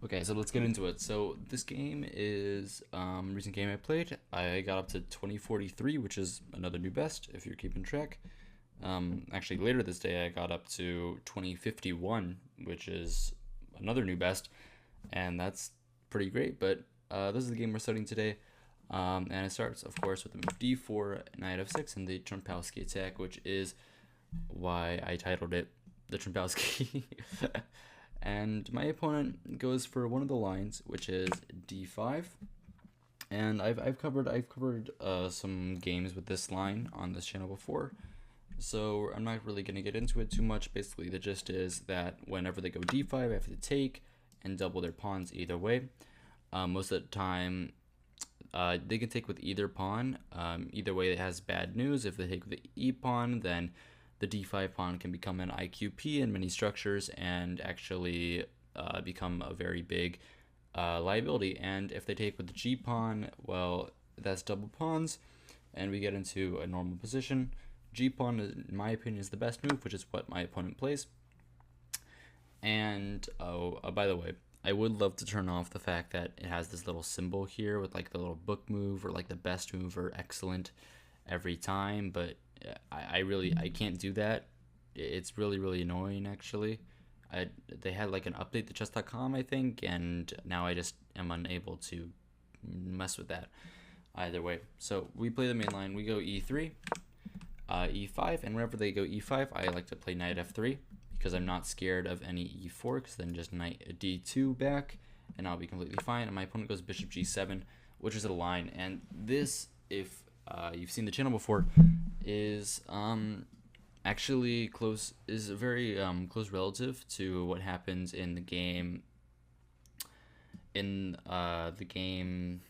Okay, so let's get into it. So this game is recent game I played. I got up to 2043, which is another new best if you're keeping track. Actually, later this day I got up to 2051, which is another new best, and that's pretty great. But this is the game we're studying today, and it starts, of course, with the move d4, knight f6, and the Trompowsky attack, which is why I titled it the Trompowsky. And my opponent goes for one of the lines, which is d5. And I've covered some games with this line on this channel before, so I'm not really gonna get into it too much. Basically, the gist is that whenever they go d5, I have to take and double their pawns either way. Most of the time, they can take with either pawn. Either way, it has bad news. If they take with the e pawn, then the d5 pawn can become an IQP in many structures and actually become a very big liability. And if they take with the g pawn, well, that's double pawns, and we get into a normal position. G pawn, in my opinion, is the best move, which is what my opponent plays. And by the way, I would love to turn off the fact that it has this little symbol here with like the little book move or like the best move or excellent every time, but I can't do that. It's really annoying actually. They had like an update to chess.com, I think, and now I just am unable to mess with that either way. So we play the main line. We go e3, e5, and whenever they go e5, I like to play knight f3 because I'm not scared of any e4, because then just knight d2 back, and I'll be completely fine. And my opponent goes bishop g7, which is a line. And this, if you've seen the channel before, is actually close, is a very close relative to what happens in the game. The game,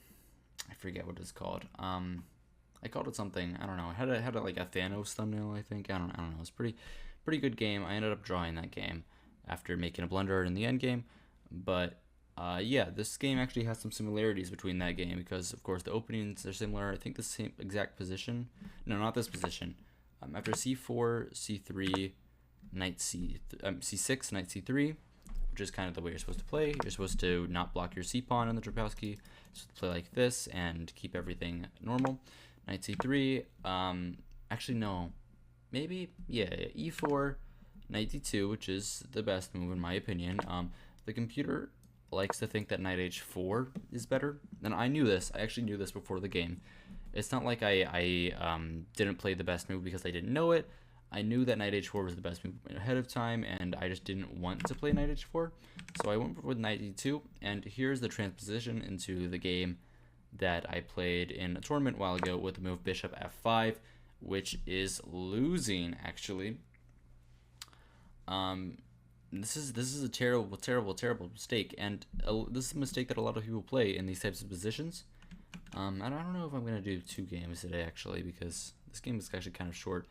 I forget what it's called. I called it something. I don't know. It had like a Thanos thumbnail, I think. I don't know. It's pretty good game. I ended up drawing that game after making a blunder in the end game. But yeah, this game actually has some similarities between that game because, of course, the openings are similar. I think the same exact position. No, not this position. After c4, c3, knight c6, knight c3, which is kind of the way you're supposed to play. You're supposed to not block your c pawn in the Trompowsky. Just play like this and keep everything normal. Knight c3. Actually, no. Maybe, yeah, e4, knight d2, which is the best move in my opinion. The computer likes to think that knight h4 is better. And I knew this. I actually knew this before the game. It's not like I didn't play the best move because I didn't know it. I knew that knight h4 was the best move ahead of time, and I just didn't want to play knight h4. So I went with knight d2, and here's the transposition into the game that I played in a tournament a while ago with the move bishop f5, which is losing actually. This is a terrible mistake, and this is a mistake that a lot of people play in these types of positions. I don't know if I'm gonna do 2 games today actually, because this game is actually kind of short.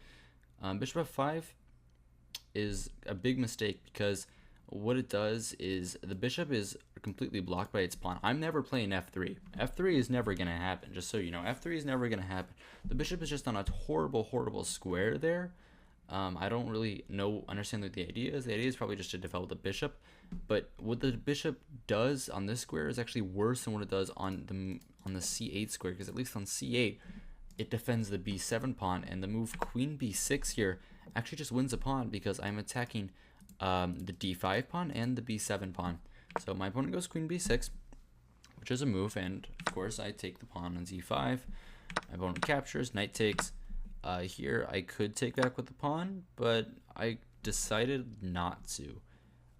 Bishop f5 is a big mistake because what it does is the bishop is completely blocked by its pawn. I'm never playing f3. F3 is never going to happen, just so you know. F3 is never going to happen. The bishop is just on a horrible square there. I don't really understand what the idea is. The idea is probably just to develop the bishop, but what the bishop does on this square is actually worse than what it does on the c8 square, because at least on c8 it defends the b7 pawn, and the move queen b6 here actually just wins a pawn because I'm attacking the d5 pawn and the b7 pawn. So my opponent goes queen b6, which is a move, and of course I take the pawn on z5. My opponent captures, knight takes. Here I could take back with the pawn, but I decided not to.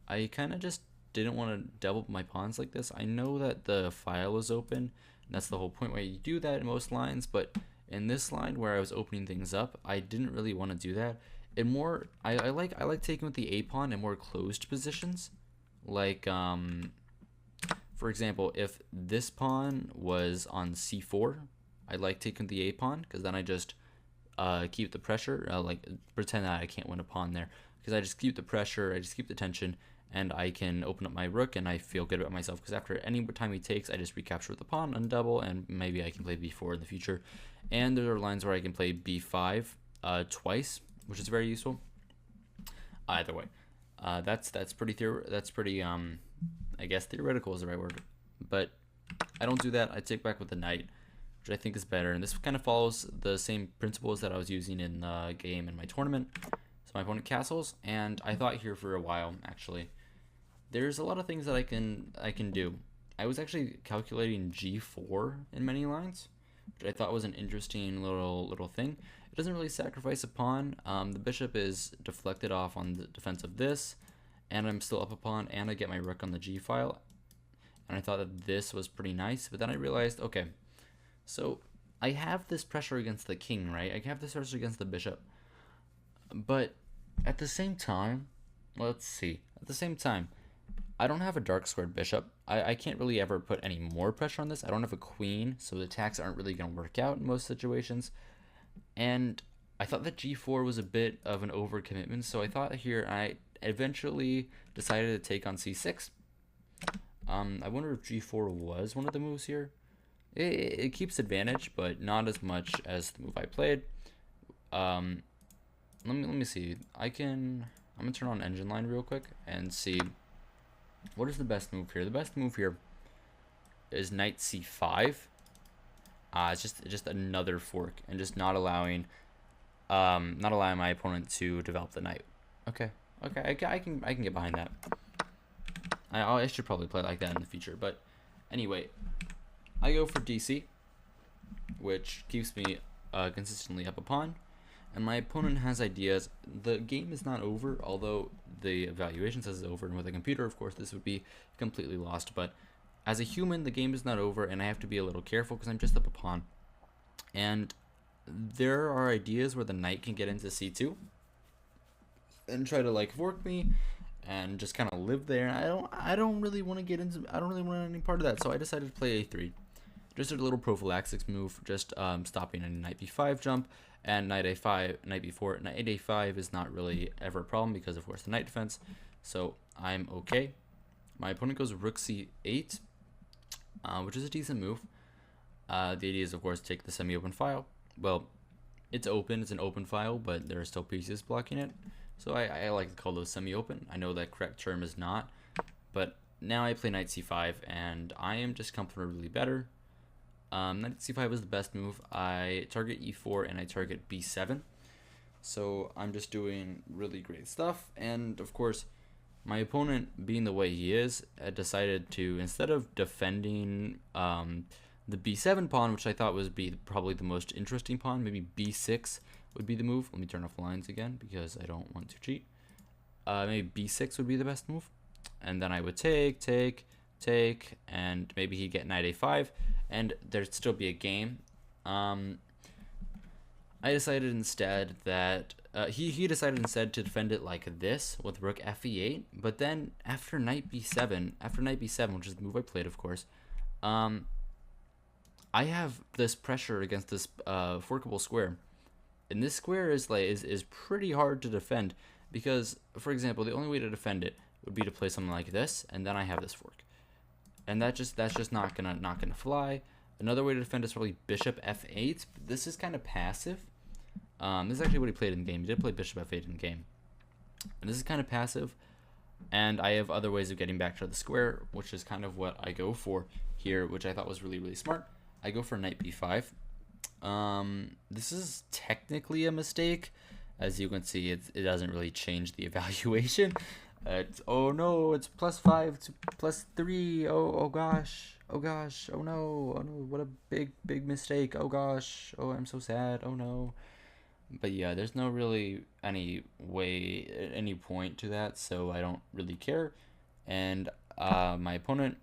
I kind of just didn't want to double my pawns like this. I know that the file is open, and that's the whole point why you do that in most lines, but in this line where I was opening things up, I didn't really want to do that. And more, I like taking with the a pawn in more closed positions, like for example, if this pawn was on c4, I like taking the a pawn because then I just keep the pressure, like pretend that I can't win a pawn there, because I just keep the pressure, I just keep the tension, and I can open up my rook, and I feel good about myself because after any time he takes, I just recapture with the pawn, undouble, and maybe I can play b4 in the future. And there are lines where I can play b5 twice, which is very useful. Either way, that's pretty I guess theoretical is the right word. But I don't do that. I take back with the knight, which I think is better. And this kind of follows the same principles that I was using in the game in my tournament. So my opponent castles, and I thought here for a while, actually. There's a lot of things that I can do. I was actually calculating g4 in many lines, which I thought was an interesting little thing. It doesn't really sacrifice a pawn. The bishop is deflected off on the defense of this, and I'm still up a pawn, and I get my rook on the g file. And I thought that this was pretty nice, but then I realized, okay, so I have this pressure against the king, right? I have this pressure against the bishop, but at the same time, let's see. At the same time, I don't have a dark squared bishop. I can't really ever put any more pressure on this. I don't have a queen, so the attacks aren't really going to work out in most situations. And I thought that g4 was a bit of an overcommitment, so I thought here I eventually decided to take on c6. I wonder if g4 was one of the moves here. It keeps advantage, but not as much as the move I played. Let me see. I'm gonna turn on engine line real quick and see what is the best move here. The best move here is knight c5. It's just another fork and just not allowing my opponent to develop the knight. Okay, I can get behind that. I should probably play like that in the future, but anyway, I go for DC, which keeps me consistently up a pawn, and my opponent has ideas. The game is not over, although the evaluation says it's over, and with a computer, of course, this would be completely lost, but as a human, the game is not over, and I have to be a little careful because I'm just up a pawn. And there are ideas where the knight can get into c2 and try to like fork me and just kind of live there. I don't really want to get into. I don't really want any part of that. So I decided to play a3, just a little prophylaxis move, just stopping a knight b5 jump and knight a5, knight b4. Knight a5 is not really ever a problem because of course the knight defense. So I'm okay. My opponent goes rook c8, which is a decent move. The idea is of course take the semi-open file. Well, it's open. It's an open file, but there are still pieces blocking it. So I like to call those semi-open. I know that correct term is not, but now I play knight c5, and I am just comfortably better. Knight c5 is the best move. I target e4 and I target b7. So I'm just doing really great stuff. And of course, my opponent, being the way he is, decided to, instead of defending the b7 pawn, which I thought was probably the most interesting pawn, maybe b6 would be the move. Let me turn off lines again because I don't want to cheat. Maybe b6 would be the best move. And then I would take, and maybe he'd get knight a5, and there'd still be a game. I decided instead that he decided instead to defend it like this with rook fe8. But then after knight b7, which is the move I played, of course, I have this pressure against this forkable square. And this square is pretty hard to defend because, for example, the only way to defend it would be to play something like this, and then I have this fork, and that's just not gonna fly. Another way to defend is probably bishop f8. But this is kind of passive. This is actually what he played in the game. He did play bishop f8 in the game, and this is kind of passive. And I have other ways of getting back to the square, which is kind of what I go for here, which I thought was really smart. I go for knight b5. This is technically a mistake. As you can see, it doesn't really change the evaluation. Oh no, it's +5 to +3. Oh gosh, oh no, what a big mistake. Oh gosh, oh I'm so sad. Oh no. But yeah, there's no really any point to that, so I don't really care. And my opponent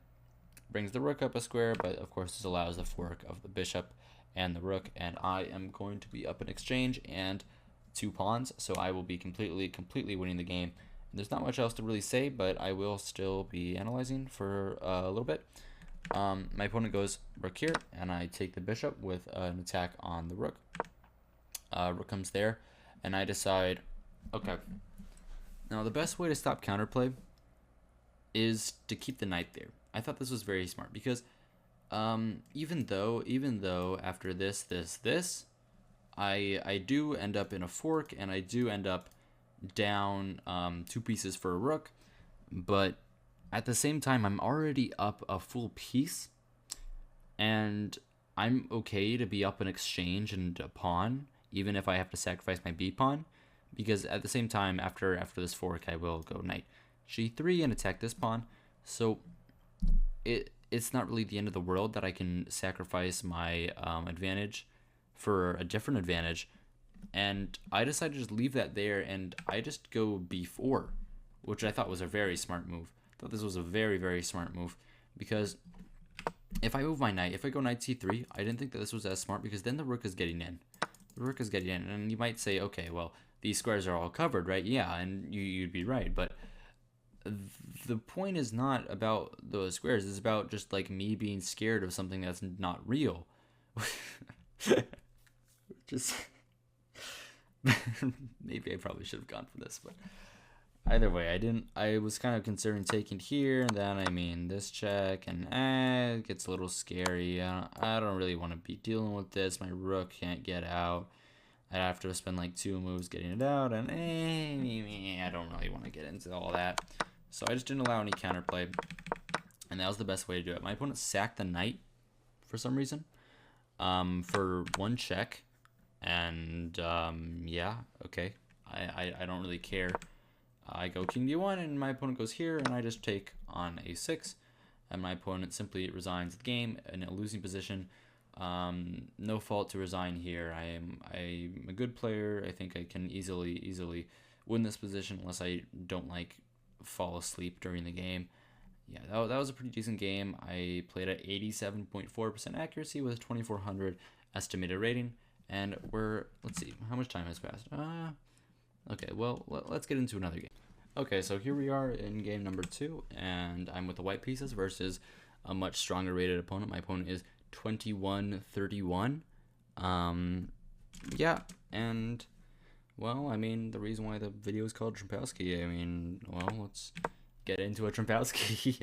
brings the rook up a square, but of course this allows the fork of the bishop and the rook, and I am going to be up in exchange and 2 pawns, so I will be completely winning the game. And there's not much else to really say, but I will still be analyzing for a little bit. My opponent goes rook here, and I take the bishop with an attack on the rook. Rook comes there, and I decide, okay, now the best way to stop counterplay is to keep the knight there. I thought this was very smart because even though after this, I do end up in a fork, and I do end up down 2 pieces for a rook, but at the same time, I'm already up a full piece, and I'm okay to be up an exchange and a pawn, even if I have to sacrifice my b pawn, because at the same time, after this fork, I will go knight g3 and attack this pawn. So it's not really the end of the world that I can sacrifice my advantage for a different advantage. And I decided to just leave that there, and I just go b4, which I thought was a very smart move. I thought this was a very, very smart move, because if I move my knight, if I go knight c3, I didn't think that this was as smart, because then the rook is getting in. The rook is getting in, and you might say, okay, well, these squares are all covered, right? Yeah, and you'd be right, but the point is not about those squares. It's about just like me being scared of something that's not real. Just maybe I probably should have gone for this, but either way, I was kind of considering taking here, and then I mean this check, and it gets a little scary. I don't really want to be dealing with this. My rook can't get out. I'd have to spend like 2 moves getting it out, and I don't really want to get into all that. So I just didn't allow any counterplay, and that was the best way to do it. My opponent sacked the knight for some reason, for 1 check, and yeah, okay. I don't really care. I go king d1, and my opponent goes here, and I just take on a6, and my opponent simply resigns the game in a losing position. No fault to resign here. I'm a good player. I think I can easily win this position, unless I don't like fall asleep during the game. Yeah, that was a pretty decent game. I played at 87.4% accuracy with a 2400 estimated rating, and let's see, how much time has passed? Okay, well, let's get into another game. Okay, so here we are in game number 2, and I'm with the white pieces versus a much stronger rated opponent. My opponent is 21-31. Yeah, and well, I mean, the reason why the video is called Trompowsky, I mean, well, let's get into a Trompowsky.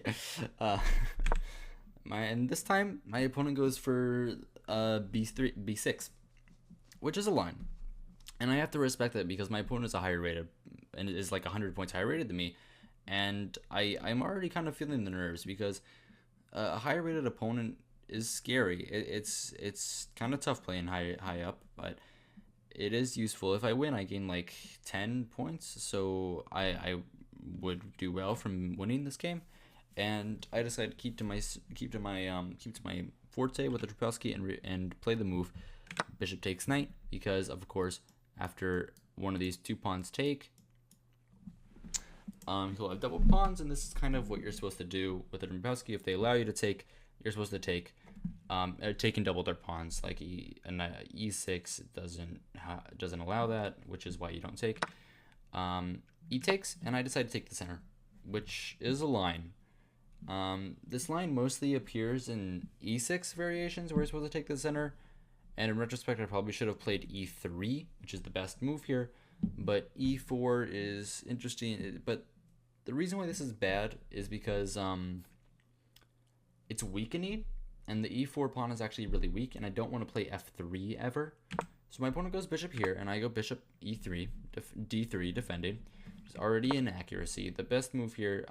And this time, my opponent goes for b6, which is a line. And I have to respect that, because my opponent is a higher rated, and it is like 100 points higher rated than me. And I'm already kind of feeling the nerves, because a higher rated opponent is scary. It's kind of tough playing high up, but it is useful. If I win, I gain like 10 points, so I would do well from winning this game. And I decided to keep to my forte with the Trompowsky and play the move bishop takes knight, because of course after one of these 2 pawns take, he'll have double pawns, and this is kind of what you're supposed to do with the Trompowsky. If they allow you to take, you're supposed to take. Taking double their pawns, like e6 doesn't allow that, which is why you don't take. E takes, and I decide to take the center, which is a line. This line mostly appears in e6 variations where you're supposed to take the center, and in retrospect I probably should have played e3, which is the best move here, but e4 is interesting. But the reason why this is bad is because it's weakening, and the e4 pawn is actually really weak, and I don't want to play f3 ever. So my opponent goes bishop here, and I go bishop e3, d3 defending. It's already inaccuracy. The best move here,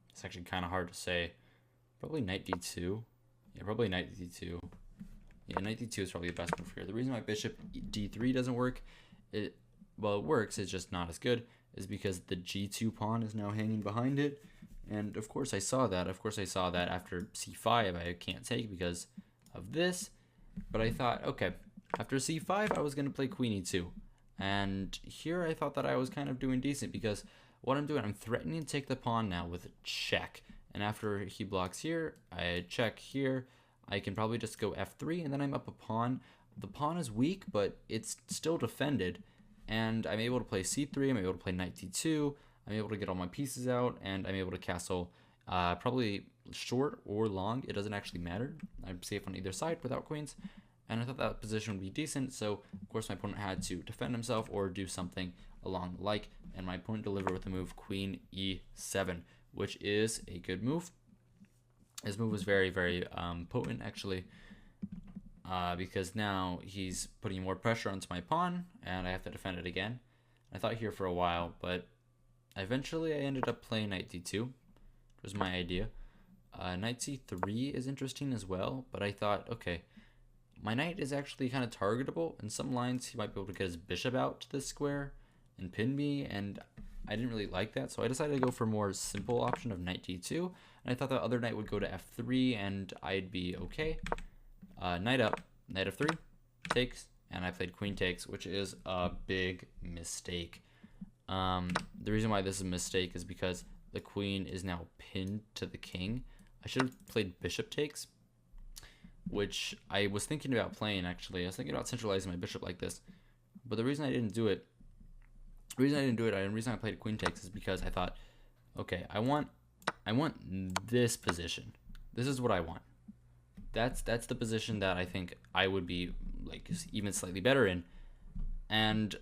it's actually kind of hard to say. Probably knight d2. Yeah, probably knight d2. Yeah, knight d2 is probably the best move here. The reason why bishop d3 doesn't work, it works, it's just not as good, is because the g2 pawn is now hanging behind it. And of course I saw that. After c5 I can't take because of this. But I thought, okay, after c5 I was going to play queen e2. And here I thought that I was kind of doing decent, because what I'm doing, I'm threatening to take the pawn now with a check. And after he blocks here, I check here. I can probably just go f3, and then I'm up a pawn. The pawn is weak, but it's still defended. And I'm able to play c3, I'm able to play knight d2. I'm able to get all my pieces out, and I'm able to castle probably short or long. It doesn't actually matter. I'm safe on either side without queens, and I thought that position would be decent. So, of course, my opponent had to defend himself or do something along the like, and my opponent delivered with the move queen e7, which is a good move. This move was very, very potent, actually, because now he's putting more pressure onto my pawn, and I have to defend it again. I thought here for a while, but Eventually, I ended up playing knight d2. It was my idea. Knight c3 is interesting as well, but I thought, okay, my knight is actually kind of targetable. In some lines, he might be able to get his bishop out to this square and pin me, and I didn't really like that, so I decided to go for a more simple option of knight d2, and I thought the other knight would go to f3, and I'd be okay. Knight up, knight f3, takes, and I played queen takes, which is a big mistake. The reason why this is a mistake is because the queen is now pinned to the king. I should have played bishop takes, which I was thinking about playing, actually. I was thinking about centralizing my bishop like this, but the reason I didn't do it, and the reason I played queen takes is because I thought, okay, I want this position. This is what I want. That's the position that I think I would be like even slightly better in, and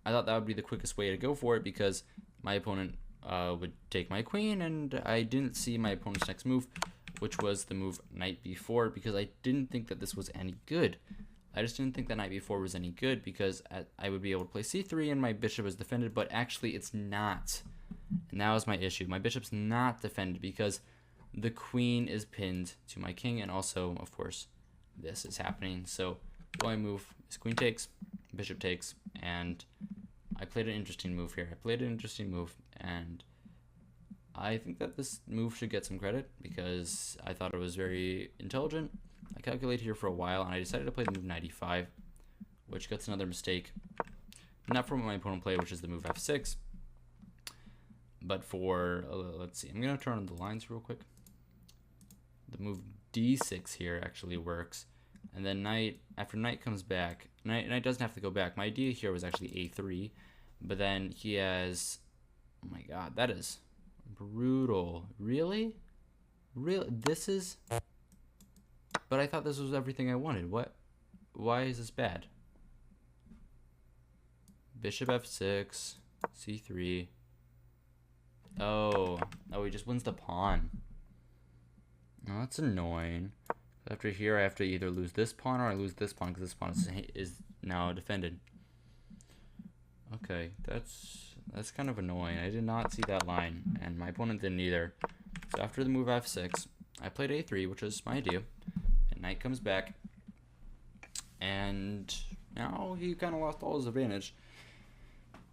I thought that would be the quickest way to go for it because my opponent would take my queen, and I didn't see my opponent's next move, which was the move knight b4, because I didn't think that this was any good. I just didn't think that knight b4 was any good because I would be able to play c3 and my bishop is defended, but actually it's not. And that was my issue. My bishop's not defended because the queen is pinned to my king, and also, of course, this is happening. So the only move is queen takes, bishop takes, and I played an interesting move here. And I think that this move should get some credit because I thought it was very intelligent. I calculated here for a while, and I decided to play the move knight e5, which gets another mistake. Not from what my opponent played, which is the move f6, but for, let's see, I'm going to turn on the lines real quick. The move d6 here actually works, and then knight, after knight comes back, knight doesn't have to go back. My idea here was actually a3, but then he has, oh my god, that is brutal. Really? This is... But I thought this was everything I wanted. What? Why is this bad? Bishop f6, c3. Oh, he just wins the pawn. Oh, that's annoying. After here, I have to either lose this pawn or I lose this pawn because this pawn is now defended. Okay, that's kind of annoying. I did not see that line, and my opponent didn't either. So after the move f6, I played a3, which was my idea. And knight comes back, and now he kind of lost all his advantage,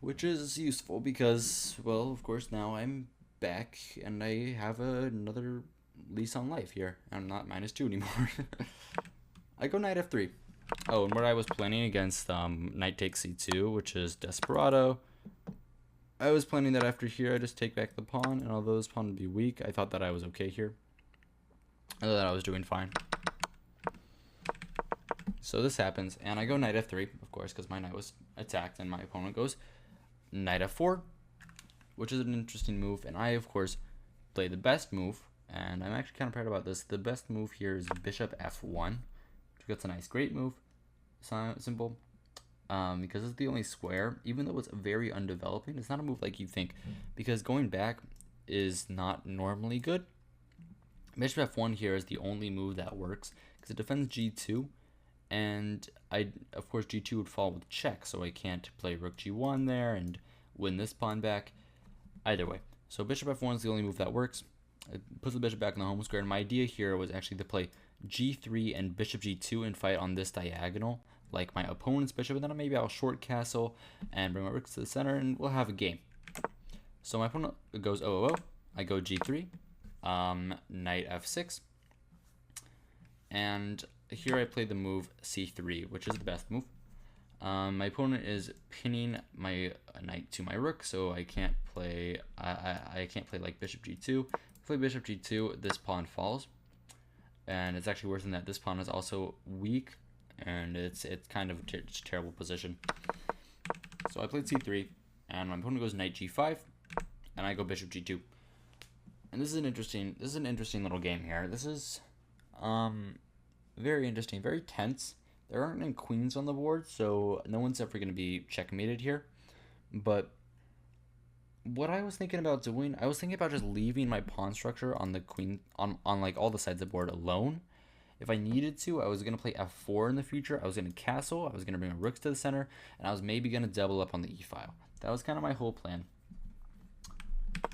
which is useful because, well, of course, now I'm back and I have another lease on life here. I'm not -2 anymore. I go knight f3. Oh, and what I was planning against knight takes c2, which is desperado. I was planning that after here I just take back the pawn, and although this pawn would be weak, I thought that I was okay here. I thought that I was doing fine. So this happens, and I go knight f3, of course, because my knight was attacked, and my opponent goes knight f4, which is an interesting move, and I, of course, play the best move, and I'm actually kind of proud about this. The best move here is bishop f1, which gets a nice, great move, simple, because it's the only square, even though it's very undeveloping. It's not a move like you think, because going back is not normally good. Bishop f1 here is the only move that works, because it defends g2, and of course g2 would fall with check, so I can't play rook g1 there and win this pawn back either way. So bishop f1 is the only move that works. It puts the bishop back in the home square, and my idea here was actually to play g3 and bishop g2 and fight on this diagonal like my opponent's bishop, and then maybe I'll short castle and bring my rooks to the center and we'll have a game. So my opponent goes 0-0, I go g3, knight f6, and here I play the move c3, which is the best move. My opponent is pinning my knight to my rook, so I can't play I can't play like bishop g2. If I play bishop g2, this pawn falls, and it's actually worse than that. This pawn is also weak, and it's kind of a terrible position. So I played c3, and my opponent goes knight g5, and I go bishop g2. And this is an interesting little game here. This is very interesting, very tense. There aren't any queens on the board, so no one's ever going to be checkmated here. But what I was thinking about doing, I was thinking about just leaving my pawn structure on the queen, on like all the sides of the board alone. If I needed to, I was going to play f4 in the future. I was going to castle, I was going to bring my rooks to the center, and I was maybe going to double up on the e file. That was kind of my whole plan.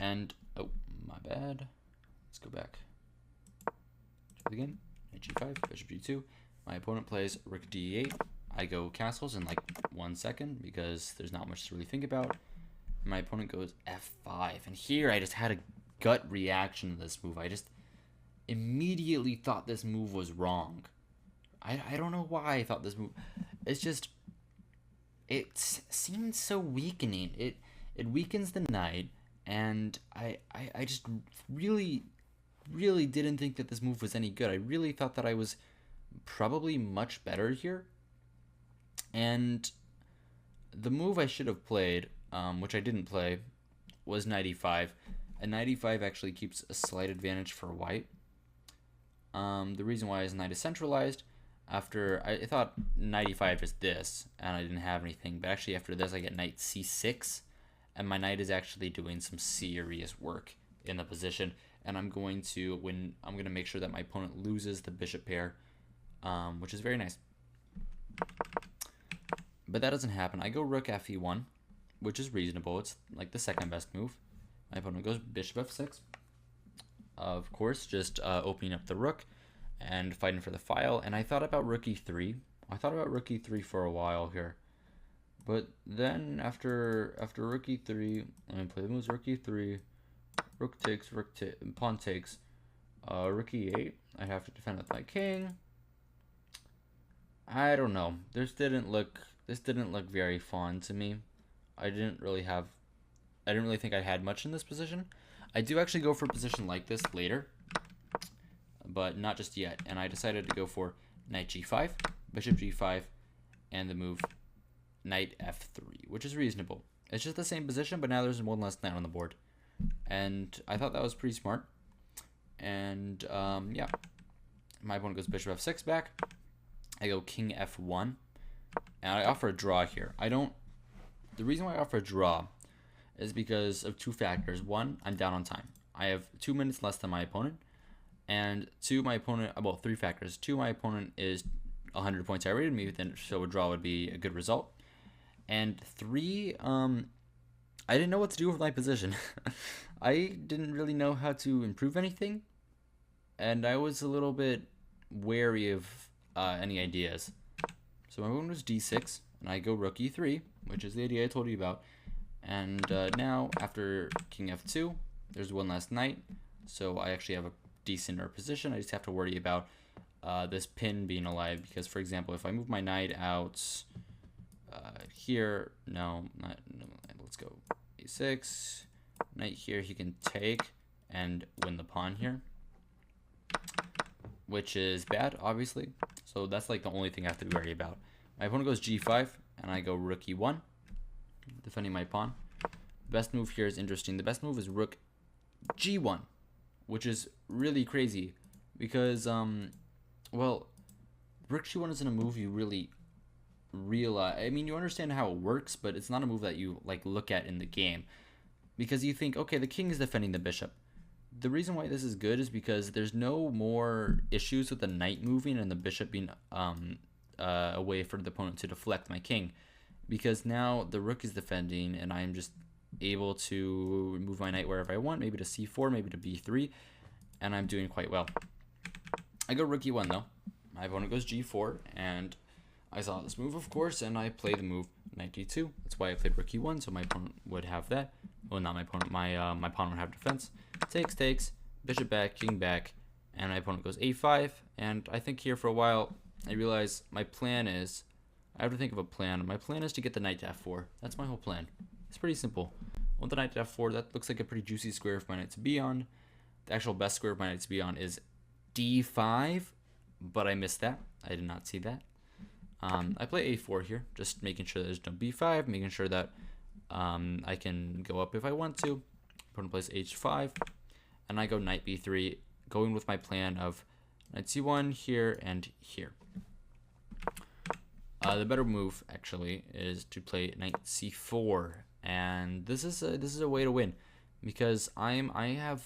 And, oh, my bad. Let's go back to the game. Knight g5, bishop g2. My opponent plays rook d8. I go castles in like 1 second because there's not much to really think about. My opponent goes f5. And here I just had a gut reaction to this move. I just immediately thought this move was wrong. I don't know why I thought this move. It's just, it seems so weakening. It weakens the knight, and I just really didn't think that this move was any good. I really thought that I was probably much better here. And the move I should have played, which I didn't play, was knight e5. And knight e5 actually keeps a slight advantage for white. The reason why is knight is centralized. After, I thought knight e5 is this, and I didn't have anything, but actually after this I get knight c6, and my knight is actually doing some serious work in the position, and I'm going to make sure that my opponent loses the bishop pair, which is very nice. But that doesn't happen. I go rook fe1, which is reasonable. It's like the second best move. My opponent goes bishop f6. Of course, just opening up the rook and fighting for the file. And I thought about rook e3. I thought about rook e3 for a while here. But then after rook e3, let me play the moves rook e3, rook takes, pawn takes, rook e8. I have to defend with my king. I don't know. This didn't look very fun to me. I didn't really think I had much in this position. I do actually go for a position like this later, but not just yet. And I decided to go for knight g5, bishop g5, and the move knight f3, which is reasonable. It's just the same position, but now there's one less knight on the board. And I thought that was pretty smart. And yeah, my opponent goes bishop f6 back. I go king f1, and I offer a draw here. The reason why I offer a draw is because of two factors. One, I'm down on time. I have 2 minutes less than my opponent. And two, my opponent, well, three factors. Two, my opponent is 100 points higher rated me, so a draw would be a good result. And three, I didn't know what to do with my position. I didn't really know how to improve anything. And I was a little bit wary of any ideas. So my opponent was d6, and I go rook e3, which is the idea I told you about. And now, after king f2, there's one last knight, so I actually have a decenter position. I just have to worry about this pin being alive, because, for example, if I move my knight out here, no, let's go a6, knight here, he can take and win the pawn here, which is bad, obviously. So that's like the only thing I have to worry about. My opponent goes g5, and I go rook e1, defending my pawn. The best move here is interesting. The best move is rook g1, which is really crazy because, well, rook g1 isn't a move you really realize. I mean, you understand how it works, but it's not a move that you like look at in the game, because you think, okay, the king is defending the bishop. The reason why this is good is because there's no more issues with the knight moving and the bishop being a way for the opponent to deflect my king, because now the rook is defending and I'm just able to move my knight wherever I want, maybe to c4, maybe to b3, and I'm doing quite well. I go rook e1 though. My opponent goes g4, and I saw this move, of course, and I play the move knight d2. That's why I played rook e1, so my opponent would have that. Well, not my opponent, my pawn would have defense. Takes, bishop back, king back, and my opponent goes a5. And I think here for a while, I realize my plan is, I have to think of a plan. My plan is to get the knight to f4. That's my whole plan. It's pretty simple. I want the knight to f4. That looks like a pretty juicy square for my knight to be on. The actual best square for my knight to be on is d5, but I missed that. I did not see that. I play a4 here, just making sure there's no b5, making sure that I can go up if I want to. Opponent plays h5, and I go knight b3, going with my plan of knight c1 here and here. The better move actually is to play knight c4, and this is a way to win, because I have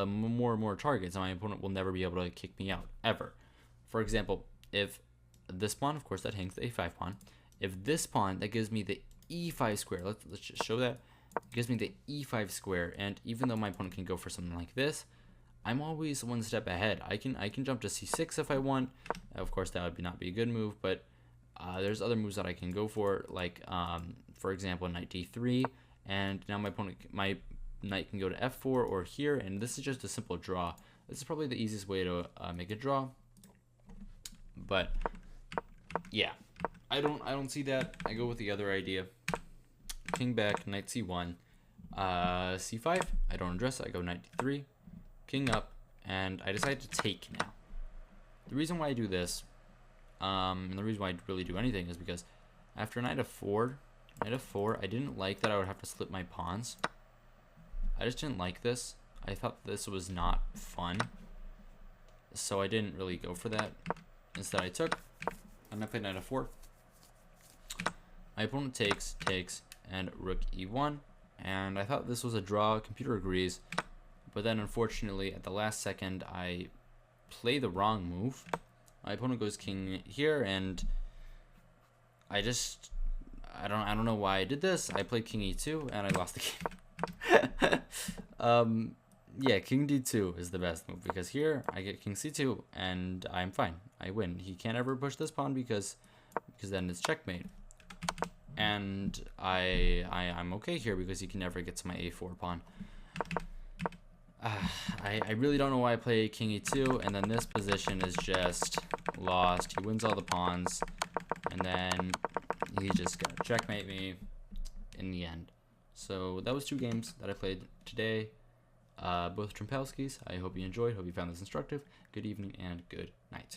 more and more targets, and my opponent will never be able to kick me out ever. For example, if this pawn, of course, that hangs the a5 pawn. If this pawn, that gives me the e5 square. Let's just show that. gives me the e5 square, and even though my opponent can go for something like this, I'm always one step ahead. I can jump to c6 if I want. Of course, that would not be a good move, but there's other moves that I can go for, like for example, knight d3, and now my knight can go to f4 or here, and this is just a simple draw. This is probably the easiest way to make a draw. But yeah, I don't see that. I go with the other idea. King back, knight c1, c5. I don't address it. I go knight d3, king up, and I decide to take now. The reason why I do this, and the reason why I really do anything, is because after knight f4, I didn't like that I would have to slip my pawns. I just didn't like this. I thought this was not fun, so I didn't really go for that. Instead, I took, and I played knight f4. My opponent takes, and rook e1, and I thought this was a draw. Computer agrees, but then unfortunately at the last second I play the wrong move. My opponent goes king here, and I don't know why I did this. I played king e2 and I lost the game. Yeah, king d2 is the best move, because here I get king c2 and I'm fine. I win. He can't ever push this pawn because then it's checkmate. And I'm okay here because he can never get to my a4 pawn. I really don't know why I play king e2, and then this position is just lost. He wins all the pawns, and then he just gonna checkmate me in the end. So that was 2 games that I played today, both Trompowskys. I hope you enjoyed. Hope you found this instructive. Good evening and good night.